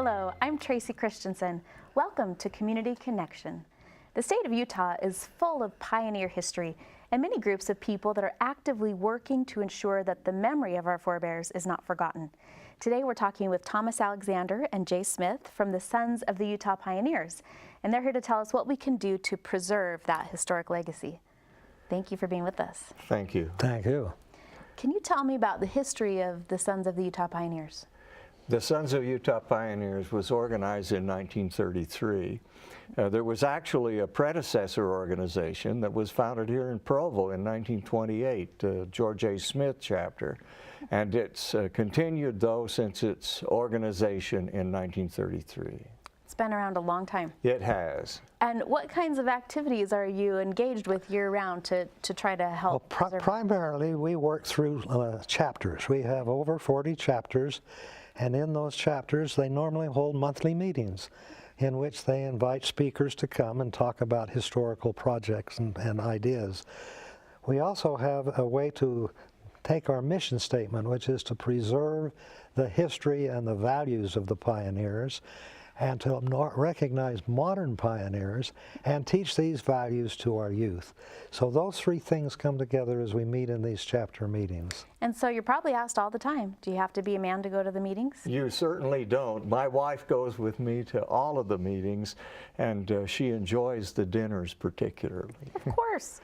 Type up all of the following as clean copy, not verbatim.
Hello, I'm Tracy Christensen. Welcome to Community Connection. The state of Utah is full of pioneer history and many groups of people that are actively working to ensure that the memory of our forebears is not forgotten. Today we're talking with Thomas Alexander and Jay Smith from the Sons of the Utah Pioneers, and they're here to tell us what we can do to preserve that historic legacy. Thank you for being with us. Thank you. Thank you. Can you tell me about the history of the Sons of the Utah Pioneers? The Sons of Utah Pioneers was organized in 1933. There was actually a predecessor organization that was founded here in Provo in 1928, George A. Smith chapter, and it's continued though since its organization in 1933. It's been around a long time. It has. And what kinds of activities are you engaged with year-round to try to help? Well, primarily we work through chapters. We have over 40 chapters, and in those chapters they normally hold monthly meetings in which they invite speakers to come and talk about historical projects and ideas. We also have a way to take our mission statement, which is to preserve the history and the values of the pioneers, and to recognize modern pioneers and teach these values to our youth. So those three things come together as we meet in these chapter meetings. And so you're probably asked all the time, do you have to be a man to go to the meetings? You certainly don't. My wife goes with me to all of the meetings, and she enjoys the dinners particularly. Of course.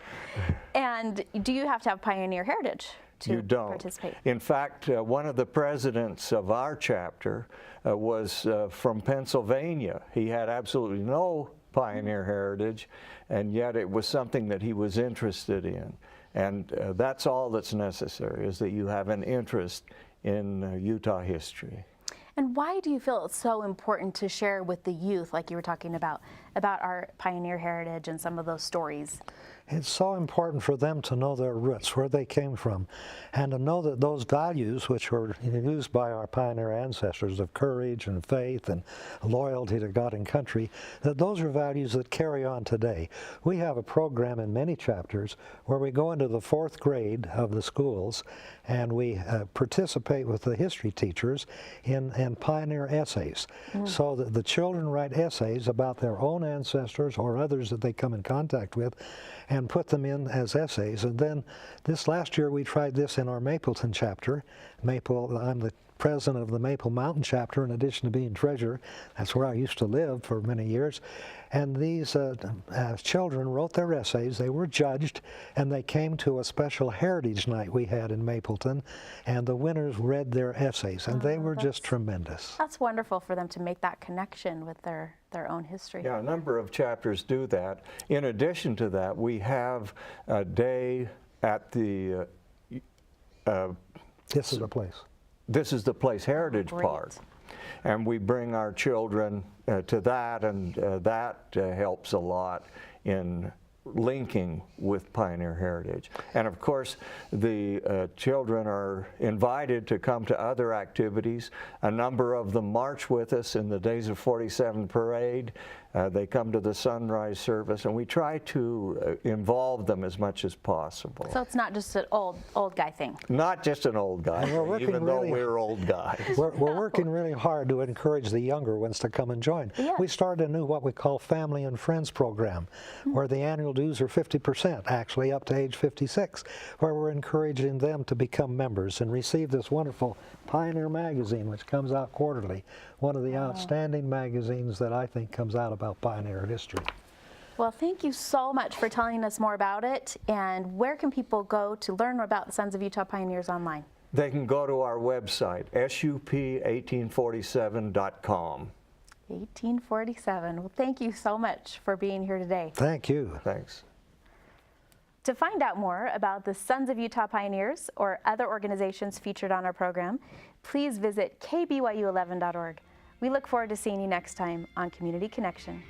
And do you have to have pioneer heritage to participate? In fact, one of the presidents of our chapter was from Pennsylvania. He had absolutely no pioneer heritage, and yet it was something that he was interested in. And that's all that's necessary, is that you have an interest in Utah history. And why do you feel it's so important to share with the youth, like you were talking about our pioneer heritage and some of those stories? It's so important for them to know their roots, where they came from, and to know that those values which were used by our pioneer ancestors of courage and faith and loyalty to God and country, that those are values that carry on today. We have a program in many chapters where we go into the 4th grade of the schools and we participate with the history teachers in pioneer essays, so that the children write essays about their own ancestors or others that they come in contact with, and put them in as essays. And then this last year we tried this in our Mapleton chapter. I'm the president of the Maple Mountain chapter in addition to being treasurer. That's where I used to live for many years. And these children wrote their essays, they were judged, and they came to a special heritage night we had in Mapleton, and the winners read their essays, and they were just tremendous. That's wonderful for them to make that connection with their own history. Yeah, a number of chapters do that. In addition to that, we have a day at the This is the place. This is the place Heritage Park, and we bring our children to that, and that helps a lot in linking with pioneer heritage. And of course, the children are invited to come to other activities. A number of them march with us in the Days of 47 parade. They come to the sunrise service, and we try to involve them as much as possible. So it's not just an old guy thing. Not just an old guy, even though we're old guys. We're working really hard to encourage the younger ones to come and join. Yeah. We started a new what we call Family and Friends program, where the annual dues are 50%, actually up to age 56, where we're encouraging them to become members and receive this wonderful Pioneer magazine, which comes out quarterly, one of the outstanding magazines that I think comes out about pioneer history. Well, thank you so much for telling us more about it. And where can people go to learn more about the Sons of Utah Pioneers online? They can go to our website, sup1847.com. 1847. Well, thank you so much for being here today. Thank you. Thanks. To find out more about the Sons of Utah Pioneers or other organizations featured on our program, please visit KBYU11.org. We look forward to seeing you next time on Community Connection.